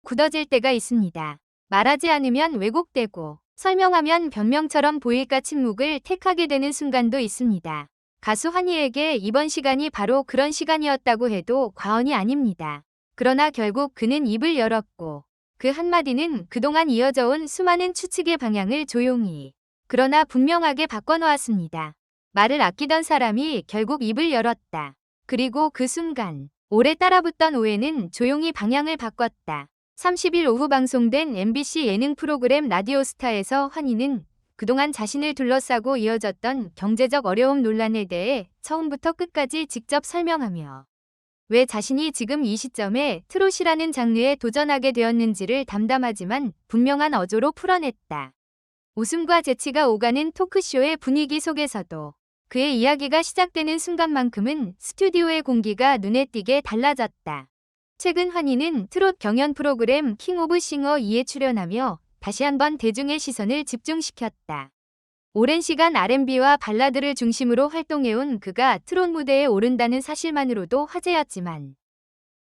굳어질 때가 있습니다. 말하지 않으면 왜곡되고 설명하면 변명처럼 보일까 침묵을 택하게 되는 순간도 있습니다. 가수 환희에게 이번 시간이 바로 그런 시간이었다고 해도 과언이 아닙니다. 그러나 결국 그는 입을 열었고 그 한마디는 그동안 이어져온 수많은 추측의 방향을 조용히 그러나 분명하게 바꿔놓았습니다. 말을 아끼던 사람이 결국 입을 열었다. 그리고 그 순간 오래 따라붙던 오해는 조용히 방향을 바꿨다. 30일 오후 방송된 MBC 예능 프로그램 라디오스타에서 환희는 그동안 자신을 둘러싸고 이어졌던 경제적 어려움 논란에 대해 처음부터 끝까지 직접 설명하며 왜 자신이 지금 이 시점에 트롯이라는 장르에 도전하게 되었는지를 담담하지만 분명한 어조로 풀어냈다. 웃음과 재치가 오가는 토크쇼의 분위기 속에서도 그의 이야기가 시작되는 순간만큼은 스튜디오의 공기가 눈에 띄게 달라졌다. 최근 환희는 트롯 경연 프로그램 킹 오브 싱어 2에 출연하며 다시 한번 대중의 시선을 집중시켰다. 오랜 시간 R&B와 발라드를 중심으로 활동해온 그가 트롯 무대에 오른다는 사실만으로도 화제였지만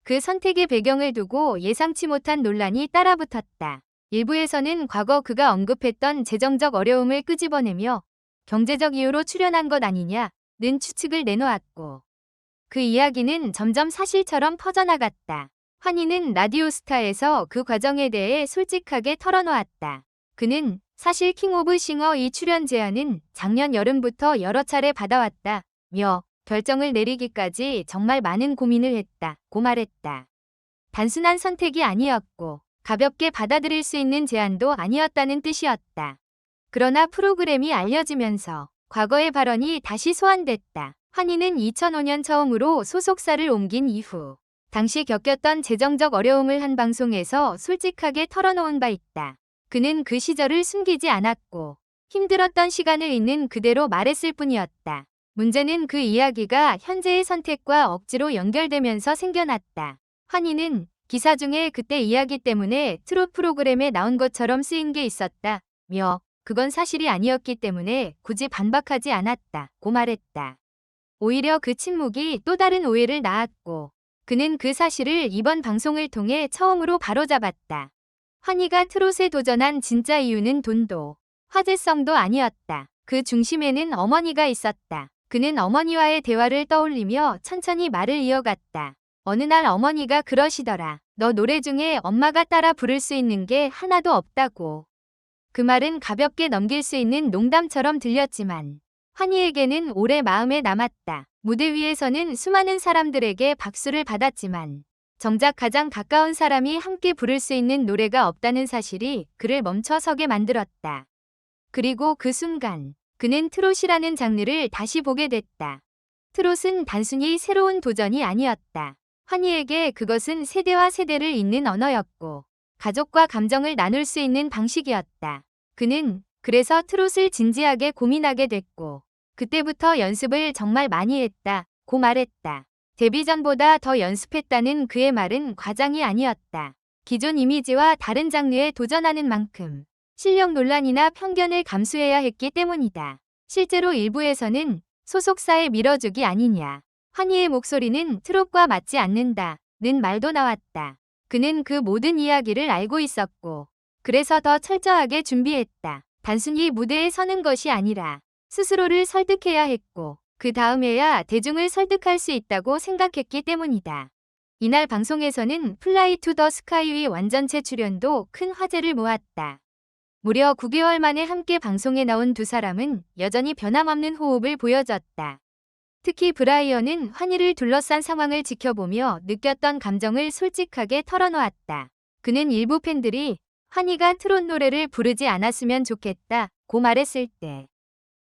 그 선택의 배경을 두고 예상치 못한 논란이 따라붙었다. 일부에서는 과거 그가 언급했던 재정적 어려움을 끄집어내며 경제적 이유로 출연한 것 아니냐는 추측을 내놓았고 그 이야기는 점점 사실처럼 퍼져나갔다. 환희는 라디오스타에서 그 과정에 대해 솔직하게 털어놓았다. 그는 사실 킹 오브 싱어 2 출연 제안은 작년 여름부터 여러 차례 받아왔다며 결정을 내리기까지 정말 많은 고민을 했다고 말했다. 단순한 선택이 아니었고 가볍게 받아들일 수 있는 제안도 아니었다는 뜻이었다. 그러나 프로그램이 알려지면서 과거의 발언이 다시 소환됐다. 환희는 2005년 처음으로 소속사를 옮긴 이후 당시 겪었던 재정적 어려움을 한 방송에서 솔직하게 털어놓은 바 있다. 그는 그 시절을 숨기지 않았고 힘들었던 시간을 있는 그대로 말했을 뿐이었다. 문제는 그 이야기가 현재의 선택과 억지로 연결되면서 생겨났다. 환희는 기사 중에 그때 이야기 때문에 트롯 프로그램에 나온 것처럼 쓰인 게 있었다며 그건 사실이 아니었기 때문에 굳이 반박하지 않았다고 말했다. 오히려 그 침묵이 또 다른 오해를 낳았고 그는 그 사실을 이번 방송을 통해 처음으로 바로잡았다. 환희가 트롯에 도전한 진짜 이유는 돈도 화제성도 아니었다. 그 중심에는 어머니가 있었다. 그는 어머니와의 대화를 떠올리며 천천히 말을 이어갔다. 어느 날 어머니가 그러시더라. 너 노래 중에 엄마가 따라 부를 수 있는 게 하나도 없다고. 그 말은 가볍게 넘길 수 있는 농담처럼 들렸지만 환희에게는 오래 마음에 남았다. 무대 위에서는 수많은 사람들에게 박수를 받았지만 정작 가장 가까운 사람이 함께 부를 수 있는 노래가 없다는 사실이 그를 멈춰서게 만들었다. 그리고 그 순간 그는 트롯이라는 장르를 다시 보게 됐다. 트롯은 단순히 새로운 도전이 아니었다. 환희에게 그것은 세대와 세대를 잇는 언어였고 가족과 감정을 나눌 수 있는 방식이었다. 그는 그래서 트롯을 진지하게 고민하게 됐고 그때부터 연습을 정말 많이 했다고 말했다. 데뷔 전보다 더 연습했다는 그의 말은 과장이 아니었다. 기존 이미지와 다른 장르에 도전하는 만큼 실력 논란이나 편견을 감수해야 했기 때문이다. 실제로 일부에서는 소속사에 밀어주기 아니냐. 환희의 목소리는 트롯과 맞지 않는다는 말도 나왔다. 그는 그 모든 이야기를 알고 있었고 그래서 더 철저하게 준비했다. 단순히 무대에 서는 것이 아니라 스스로를 설득해야 했고 그 다음에야 대중을 설득할 수 있다고 생각했기 때문이다. 이날 방송에서는 플라이 투 더 스카이의 완전체 출연도 큰 화제를 모았다. 무려 9개월 만에 함께 방송에 나온 두 사람은 여전히 변함없는 호흡을 보여줬다. 특히 브라이언은 환희를 둘러싼 상황을 지켜보며 느꼈던 감정을 솔직하게 털어놓았다. 그는 일부 팬들이 환희가 트롯 노래를 부르지 않았으면 좋겠다고 말했을 때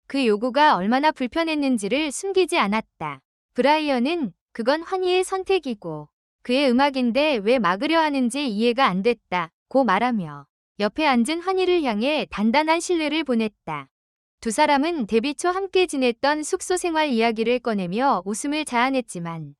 그 요구가 얼마나 불편했는지를 숨기지 않았다. 브라이언은 그건 환희의 선택이고 그의 음악인데 왜 막으려 하는지 이해가 안 됐다고 말하며 옆에 앉은 환희를 향해 단단한 신뢰를 보냈다. 두 사람은 데뷔 초 함께 지냈던 숙소 생활 이야기를 꺼내며 웃음을 자아냈지만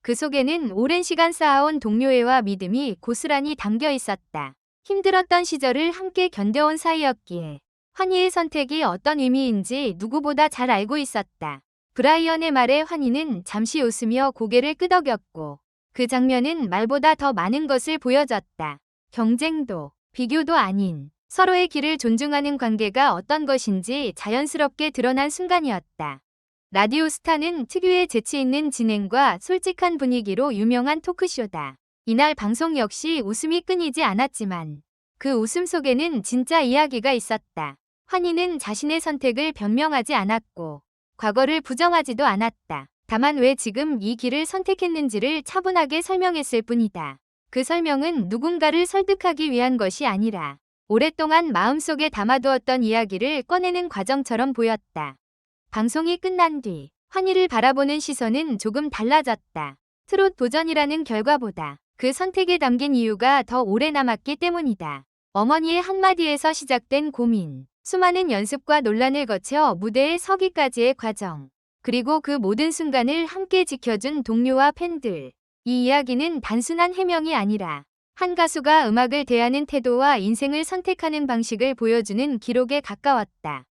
그 속에는 오랜 시간 쌓아온 동료애와 믿음이 고스란히 담겨 있었다. 힘들었던 시절을 함께 견뎌온 사이였기에 환희의 선택이 어떤 의미인지 누구보다 잘 알고 있었다. 브라이언의 말에 환희는 잠시 웃으며 고개를 끄덕였고 그 장면은 말보다 더 많은 것을 보여줬다. 경쟁도, 비교도 아닌 서로의 길을 존중하는 관계가 어떤 것인지 자연스럽게 드러난 순간이었다. 라디오스타는 특유의 재치 있는 진행과 솔직한 분위기로 유명한 토크쇼다. 이날 방송 역시 웃음이 끊이지 않았지만 그 웃음 속에는 진짜 이야기가 있었다. 환희는 자신의 선택을 변명하지 않았고 과거를 부정하지도 않았다. 다만 왜 지금 이 길을 선택했는지를 차분하게 설명했을 뿐이다. 그 설명은 누군가를 설득하기 위한 것이 아니라 오랫동안 마음속에 담아두었던 이야기를 꺼내는 과정처럼 보였다. 방송이 끝난 뒤 환희를 바라보는 시선은 조금 달라졌다. 트롯 도전이라는 결과보다 그 선택에 담긴 이유가 더 오래 남았기 때문이다. 어머니의 한마디에서 시작된 고민, 수많은 연습과 논란을 거쳐 무대에 서기까지의 과정, 그리고 그 모든 순간을 함께 지켜준 동료와 팬들. 이 이야기는 단순한 해명이 아니라 한 가수가 음악을 대하는 태도와 인생을 선택하는 방식을 보여주는 기록에 가까웠다.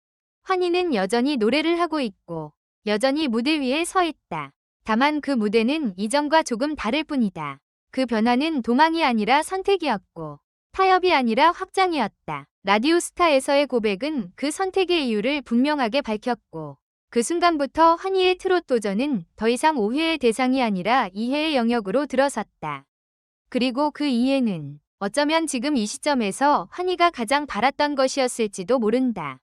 환희는 여전히 노래를 하고 있고 여전히 무대 위에 서 있다. 다만 그 무대는 이전과 조금 다를 뿐이다. 그 변화는 도망이 아니라 선택이었고 타협이 아니라 확장이었다. 라디오스타에서의 고백은 그 선택의 이유를 분명하게 밝혔고 그 순간부터 환희의 트롯 도전은 더 이상 오해의 대상이 아니라 이해의 영역으로 들어섰다. 그리고 그 이해는 어쩌면 지금 이 시점에서 환희가 가장 바랐던 것이었을지도 모른다.